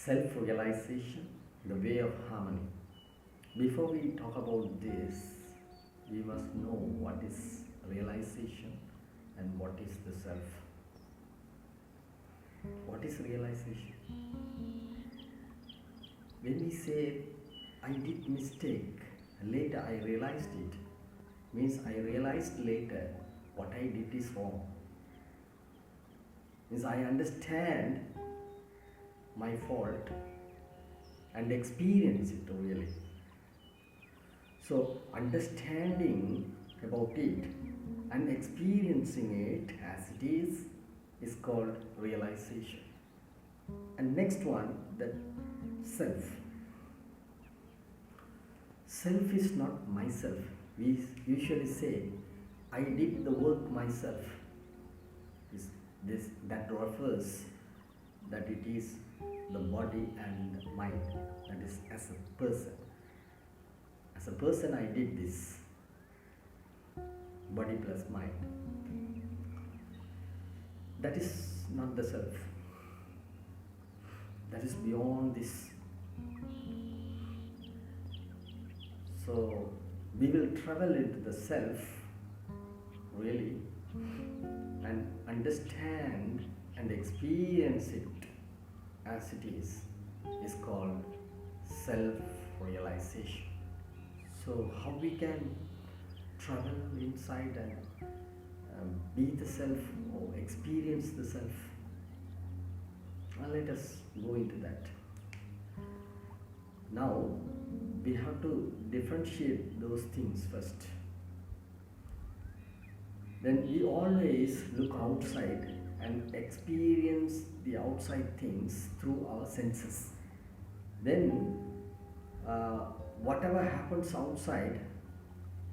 self-realization, the way of harmony. Before we talk about this, we must know what is realization and what is the self. What is realization? When we say, I did mistake, later I realized it, means I realized later what I did is wrong. Means I understand my fault and experience it really. So understanding about it and experiencing it as it is called realization. And next one, that self. Self is not myself. We usually say, I did the work myself. That refers that it is the body and mind, that is as a person. As a person I did this, body plus mind. That is not the self. That is beyond this. So we will travel into the self really and understand and experience it as it is called self-realization. So how we can travel inside and be the self or experience the self? Well, let us go into that. Now we have to differentiate those things first. Then we always look outside and experience the outside things through our senses. Then whatever happens outside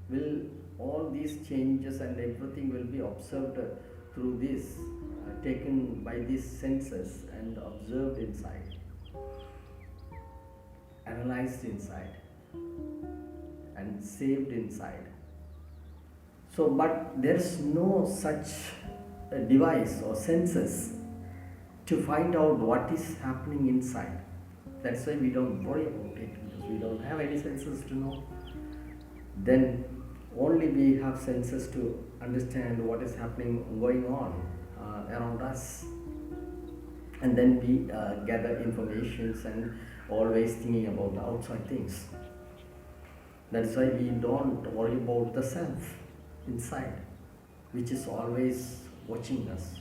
will, all these changes and everything will be observed through this, taken by these senses and observed inside, analyzed inside and saved inside. So, but there is no such a device or senses to find out what is happening inside. That's why we don't worry about it, because we don't have any senses to know. Then only we have senses to understand what is happening, going on around us. And then we gather informations and always thinking about the outside things. That's why we don't worry about the self inside, which is always watching us,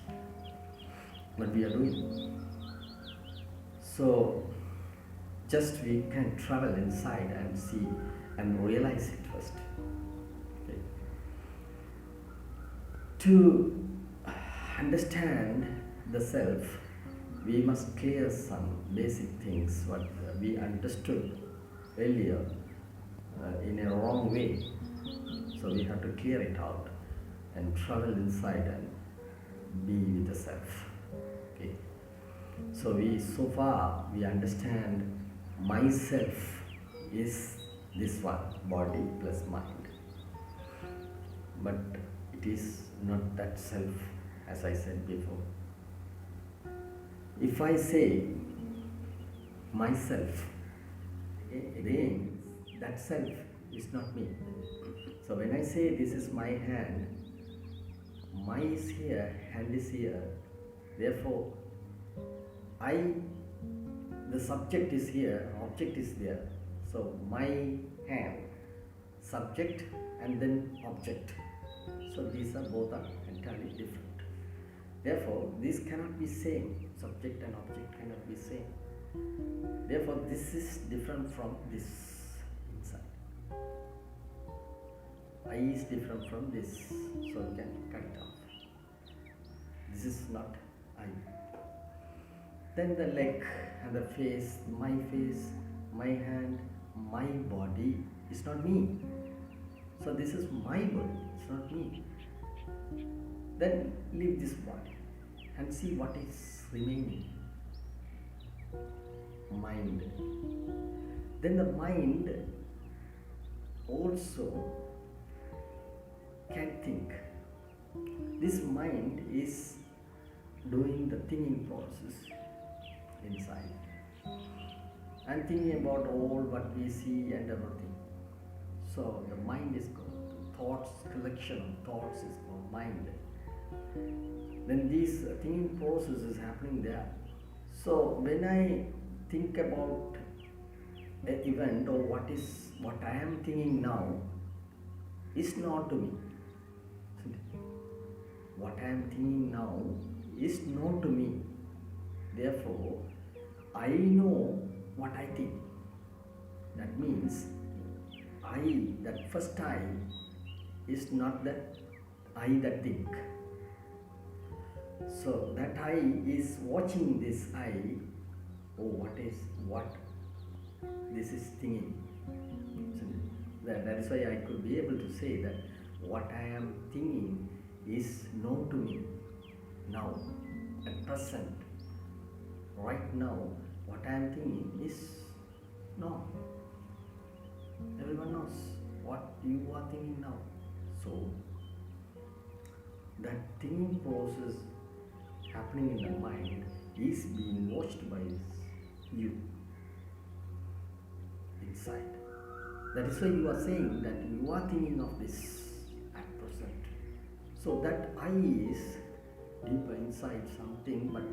what we are doing. So just we can travel inside and see and realize it first. Okay. To understand the self, we must clear some basic things what we understood earlier in a wrong way. So we have to clear it out and travel inside and be with the self. Okay. So so far we understand myself is this one, body plus mind. But it is not that self, as I said before. If I say myself, again, that self is not me. So when I say this is my hand, my is here, hand is here, therefore the subject is here, object is there. So my hand, subject and then object. So these are both are entirely different. Therefore these cannot be same, subject and object cannot be same. Therefore this is different from this inside. I is different from this, so we can cut it off. This is not I. Then the leg and the face, my hand, my body is not me. So this is my body, it's not me. Then leave this body and see what is remaining. Mind. Then the mind also can think. This mind is doing the thinking process inside. and thinking about all what we see and everything. So the mind is called thoughts, collection of thoughts is called mind. Then this thinking process is happening there. So when I think about an event or what I am thinking now is not to me. What I am thinking now is not to me. Therefore, I know what I think. That means that first I is not that I that think. So that I is watching this I. Oh, what this is thinking. So that is why I could be able to say that what I am thinking is known to me now, at present. Right now, what I am thinking is known. Everyone knows what you are thinking now. So that thinking process happening in the mind is being watched by you inside. That is why you are saying that you are thinking of this at present. So that I is deeper inside something, but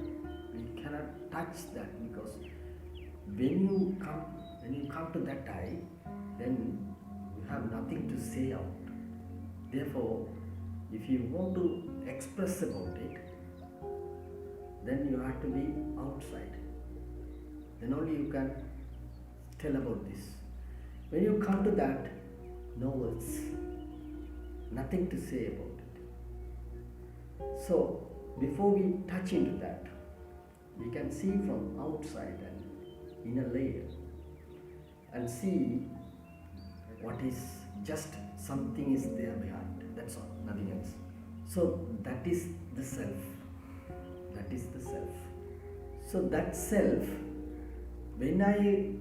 we cannot touch that, because when you come to that I, then you have nothing to say out. Therefore, if you want to express about it, then you have to be outside. Then only you can tell about this. When you come to that, no words, nothing to say about it. So before we touch into that, we can see from outside and inner layer and see what is just something is there behind. That's all, nothing else. So that is the self. That is the self. So that self, when I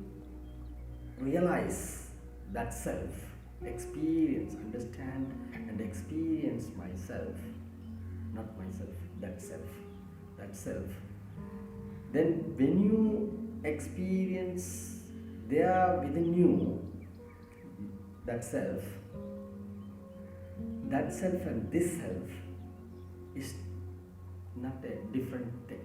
realize that self, experience, understand and experience myself, not myself, that self, then when you experience there within you that self and this self is not a different thing.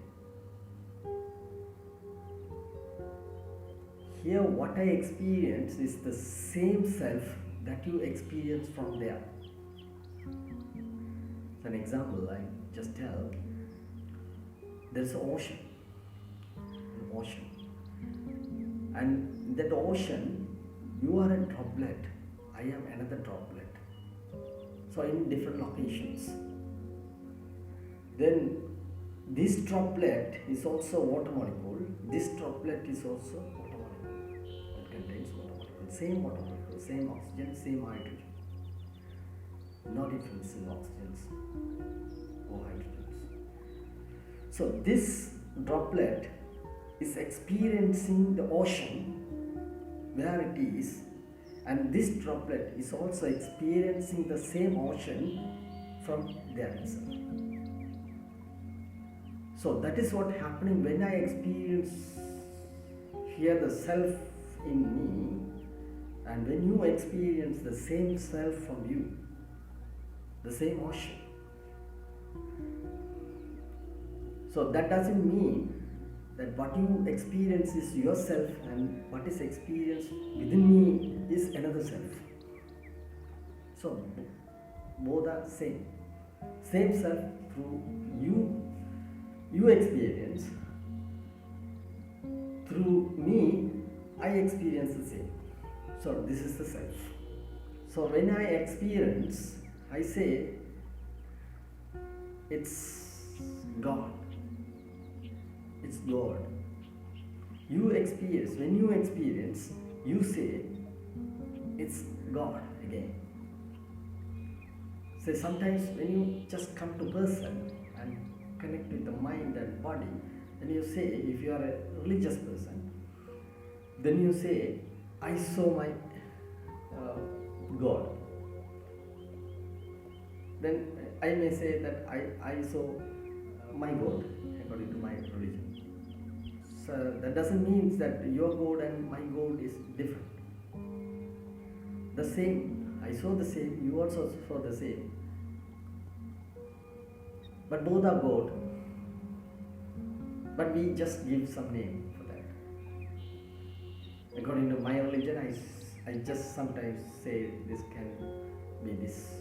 Here what I experience is the same self that you experience from there. As an example, I just tell, there's an ocean, and in that ocean you are a droplet, I am another droplet, so in different locations. Then this droplet is also water molecule, this droplet is also water molecule, that contains water molecule, same water molecule, same oxygen, same hydrogen, no difference in oxygens or hydrogens. So this droplet is experiencing the ocean where it is, and this droplet is also experiencing the same ocean from there itself. So that is what happening when I experience here the self in me, and when you experience the same self from you, the same ocean. So that doesn't mean that what you experience is yourself and what is experienced within me is another self. So both are same self through you experience, through me I experience the same. So this is the self. So when I experience, I say it's God. It's God. You experience, when you experience, you say it's God again. So sometimes when you just come to person and connect with the mind and body, then you say, if you are a religious person, then you say, I saw my God. Then I may say that I saw my God according to my religion. So that doesn't mean that your God and my God is different. The same, I saw the same, you also saw the same. But both are God. But we just give some name for that. According to my religion, I just sometimes say this can be this.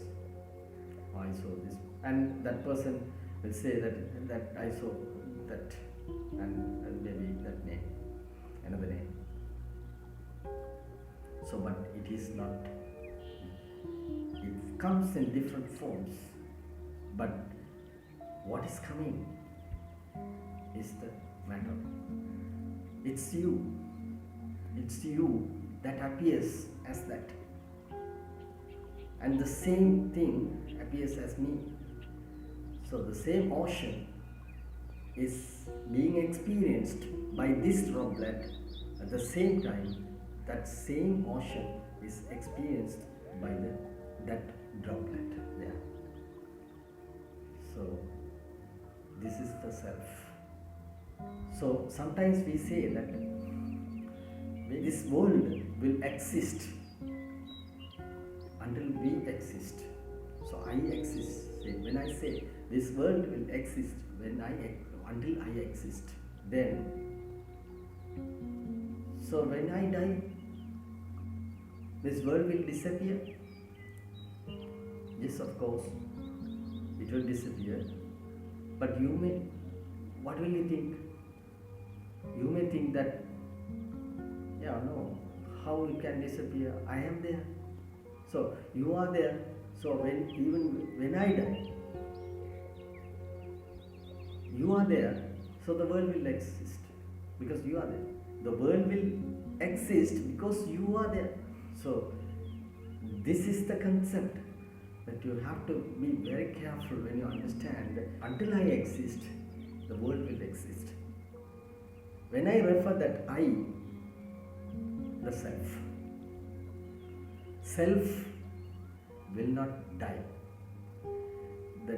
Or I saw this. And that person will say that I saw that, and maybe that name, another name. So, but it is not, it comes in different forms, but what is coming is the matter. It's you that appears as that, and the same thing appears as me. So the same ocean is being experienced by this droplet. At the same time, that same ocean is experienced by that droplet there. So this is the self. So sometimes we say that this world will exist until we exist. So I exist. When I say this world will exist until I exist, then so when I die, this world will disappear. Yes, of course, it will disappear. But what will you think? You may think that, no, how it can disappear? I am there. So you are there. So even when I die, you are there. So the world will exist because you are there. The world will exist because you are there. So this is the concept that you have to be very careful when you understand that until I exist, the world will exist. When I refer that I, the self will not die. The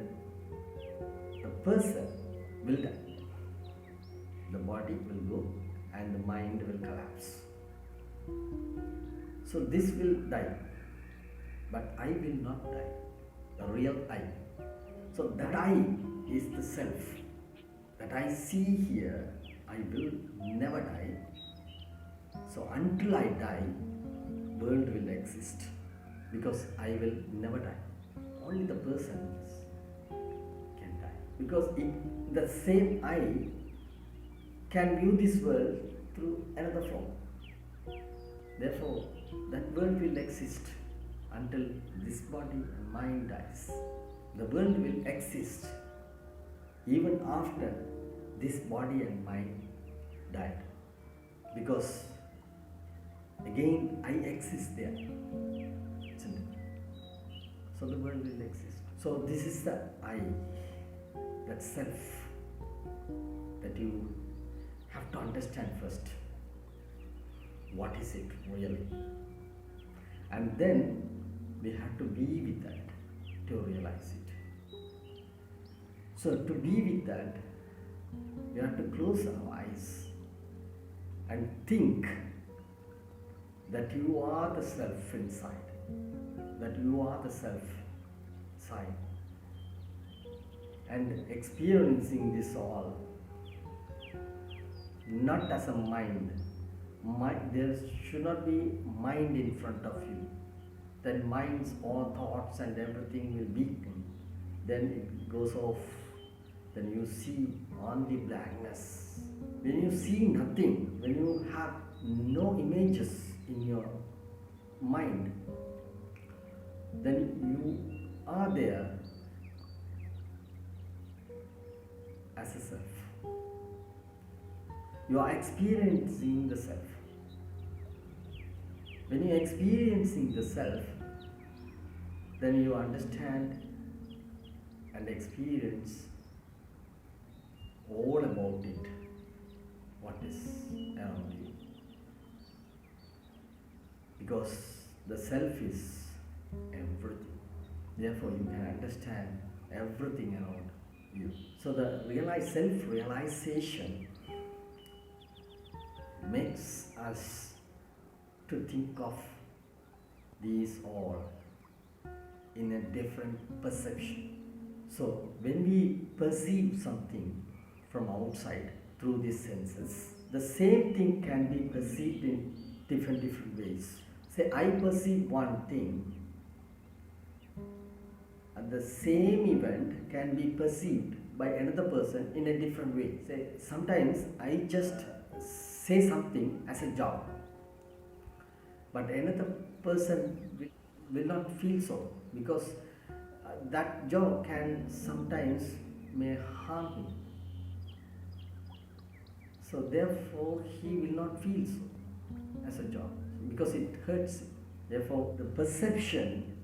person will die. The body will go and the mind will collapse. So this will die, but I will not die, the real I. So that I is the self that I see here. I will never die. So until I die, world will exist because I will never die. Only the persons can die because the same I can view this world through another form. Therefore, that world will exist until this body and mind dies. The world will exist even after this body and mind died, because again I exist there, isn't it? So the world will exist. So this is the I, that self, that you have to understand first. What is it really? And then we have to be with that to realize it. So to be with that, we have to close our eyes and think that you are the self inside, that you are the self inside, and experiencing this all not as a mind. There should not be mind in front of you. Then minds, all thoughts and everything will weaken. Then it goes off. Then you see only blackness. When you see nothing, when you have no images in your mind, then you are there as a self. You are experiencing the self. When you are experiencing the self, then you understand and experience all about it, what is around you. Because the self is everything. Therefore, you can understand everything around you. So the self-realization makes us to think of these all in a different perception. So when we perceive something from outside through these senses, the same thing can be perceived in different ways. Say I perceive one thing, and the same event can be perceived by another person in a different way. Say sometimes I just say something as a joke, but another person will not feel so, because that joke can sometimes may harm him. So therefore he will not feel so as a joke, because it hurts him. Therefore the perception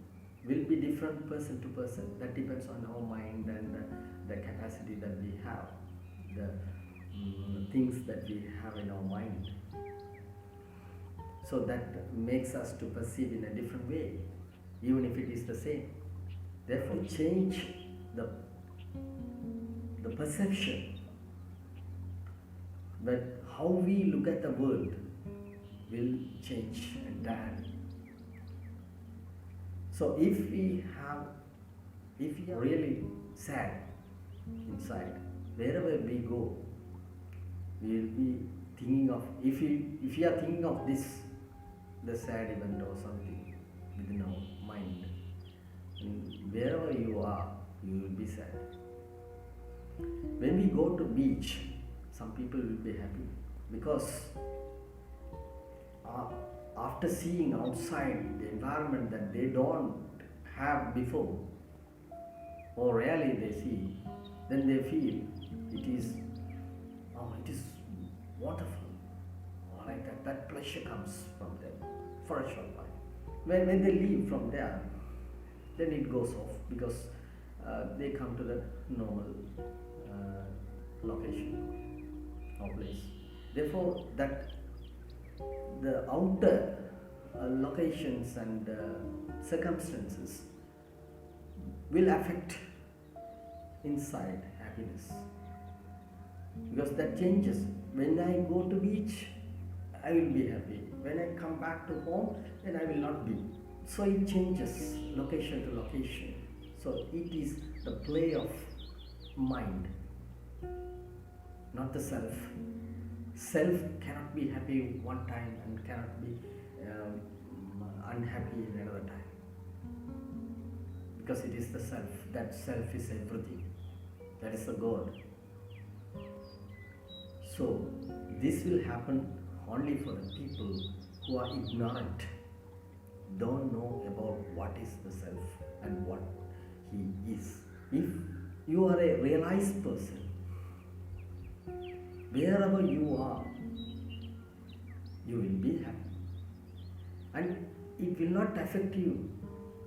will be different person to person. That depends on our mind and the capacity that we have, the things that we have in our mind. So that makes us to perceive in a different way, even if it is the same. Therefore change the perception, but how we look at the world will change entirely. So if we are really sad inside, wherever we go, we will be thinking of, if you are thinking of this, the sad event or something within our mind, and wherever you are, you will be sad. When we go to beach, some people will be happy, because after seeing outside the environment that they don't have before, or rarely they see, then they feel it is wonderful, or like that pleasure comes from them for a short while. When they leave from there, then it goes off, because they come to the normal location or place. Therefore that the outer locations and circumstances will affect inside happiness, because that changes. When I go to beach, I will be happy. When I come back to home, then I will not be. So it changes location to location. So it is the play of mind, not the self. Self cannot be happy one time and cannot be unhappy in another time, because it is the self. That self is everything. That is the God. So this will happen only for the people who are ignorant, don't know about what is the self and what he is. If you are a realized person, wherever you are, you will be happy, and it will not affect you.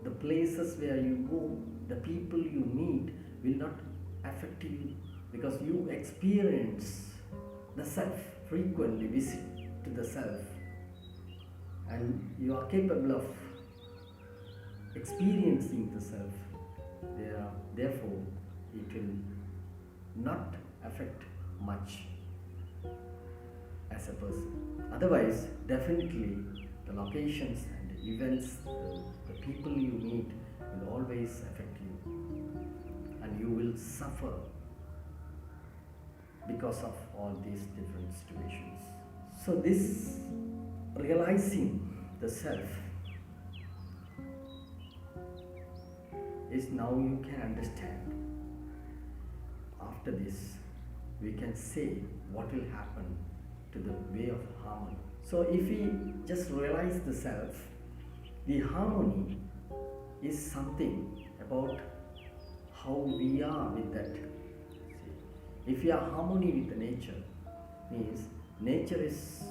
The places where you go, the people you meet will not affect you, because you experience the self, frequently visit to the self, and you are capable of experiencing the self. Therefore it will not affect much as a person. Otherwise, definitely the locations and the events, the people you meet will always affect you, and you will suffer because of all these different situations. So this realizing the self is now you can understand. After this, we can say what will happen to the way of harmony. So if we just realize the self, the harmony is something about how we are with that. If we are harmony with the nature, means nature is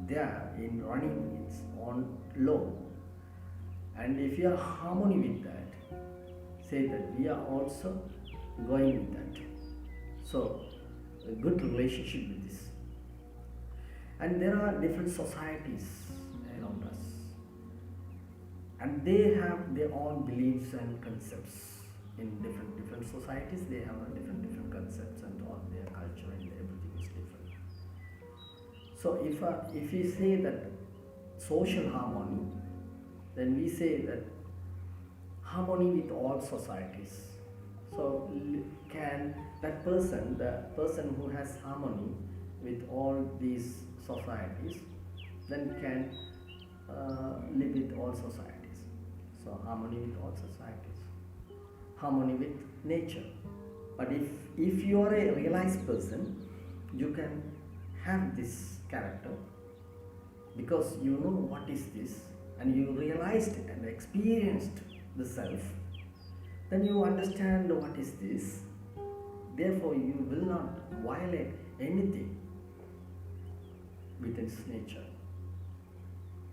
there in running its own law, and if you are harmony with that, say that we are also going with that. So a good relationship with this. And there are different societies around us, and they have their own beliefs and concepts. In different societies, they have different concepts, and all their culture and everything is different. So if we say that social harmony, then we say that harmony with all societies. So can that person, the person who has harmony with all these societies, then can live with all societies. So harmony with all societies, harmony with nature. But if you are a realized person, you can have this character, because you know what is this, and you realized and experienced the self, then you understand what is this. Therefore you will not violate anything with its nature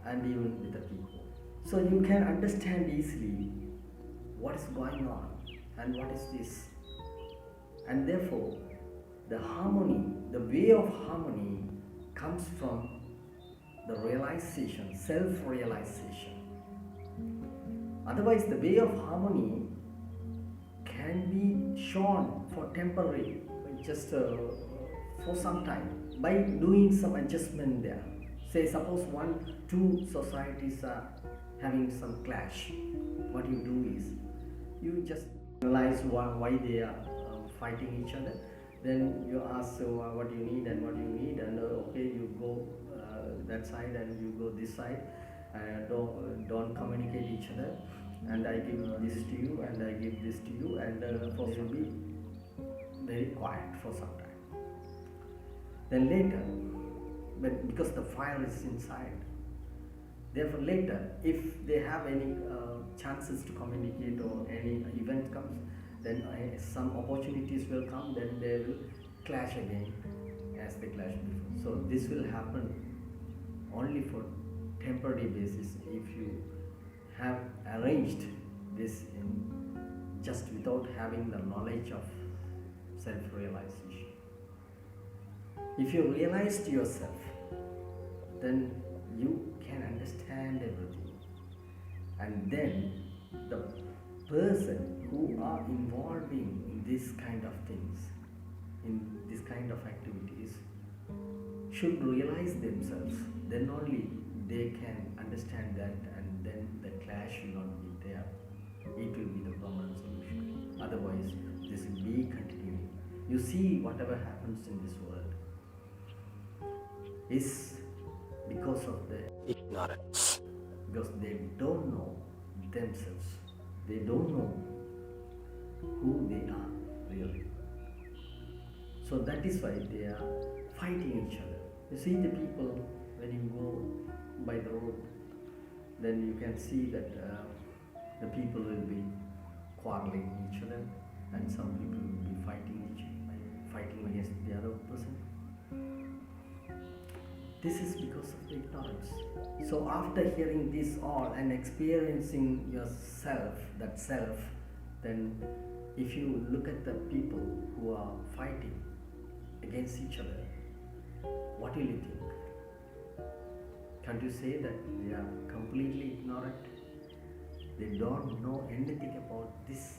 and even with the people. So you can understand easily what is going on and what is this. And therefore the harmony, the way of harmony comes from the realization, self-realization. Otherwise the way of harmony can be shown for temporary, just for some time, by doing some adjustment there. Say suppose two societies are having some clash. What you do is you just realize why they are fighting each other. Then you ask what you need and what you need, and okay, you go that side and you go this side, and don't communicate each other, and I give this to you and I give this to you, and for you be very quiet for some time. Then later, because the fire is inside, therefore later, if they have any chances to communicate or any event comes, then some opportunities will come, then they will clash again as they clashed before. So this will happen only for temporary basis if you have arranged this in just without having the knowledge of self-realization. If you realized yourself, then you can understand everything, and then the person who are involving in this kind of things, in this kind of activities, should realize themselves. Then only they can understand that, and then the clash will not be there. It will be the permanent solution. Otherwise this will be continuing. You see, whatever happens in this world is because of the ignorance, because they don't know themselves. They don't know who they are really. So that is why they are fighting each other. You see the people, when you go by the road, then you can see that the people will be quarreling each other, and some people will be fighting against the other person. This is because of the ignorance. So after hearing this all and experiencing yourself, that self, then if you look at the people who are fighting against each other, what will you think? Can't you say that they are completely ignorant? They don't know anything about this,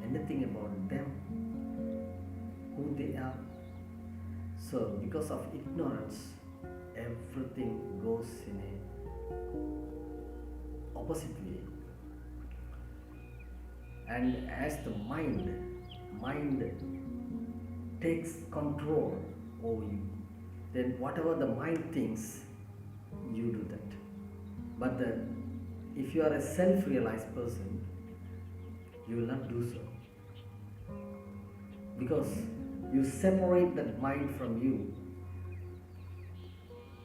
anything about them, who they are. So because of ignorance, everything goes in a opposite way. And as the mind takes control over you, then whatever the mind thinks, you do that. But if you are a self-realized person, you will not do so, because you separate that mind from you,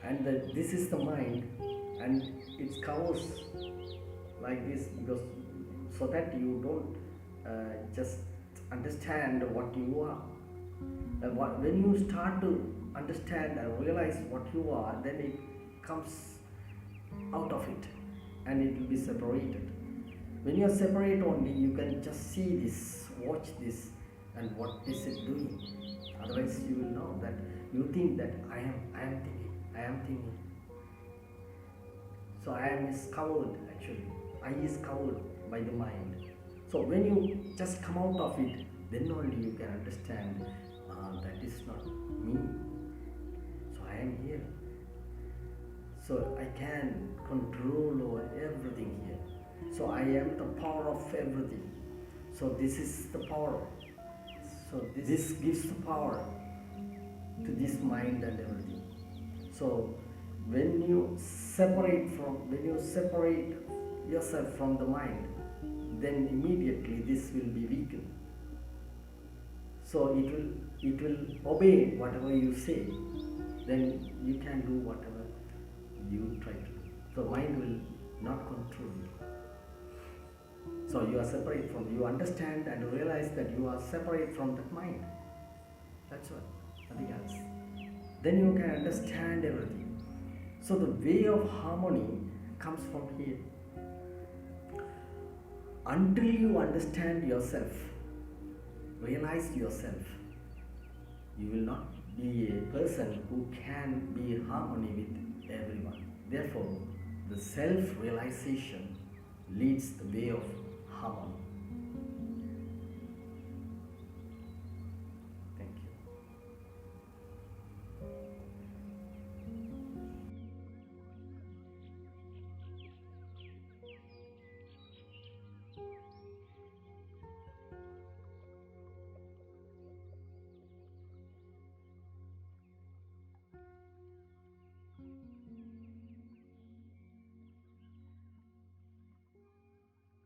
and this is the mind, and it covers like this, because so that you don't just understand what you are. When you start to understand and realize what you are, then it comes out of it, and it will be separated. When you are separate only, you can just see this, watch this, and what is it doing. Otherwise you will know that you think that I am thinking. So I is covered, actually. I is covered by the mind. So when you just come out of it, then only you can understand that is not me. So I am here. So I can control over everything here. So I am the power of everything. So this is the power. So this gives the power to this mind and everything. So when you separate yourself from the mind, then immediately this will be weakened. So it will obey whatever you say. Then you can do whatever you try to do. The mind will not control you. So you are separate from, you understand and realize that you are separate from that mind. That's what, nothing else. Then you can understand everything. So the way of harmony comes from here. Until you understand yourself, realize yourself, you will not be a person who can be in harmony with everyone. Therefore, the self-realization leads the way of harmony.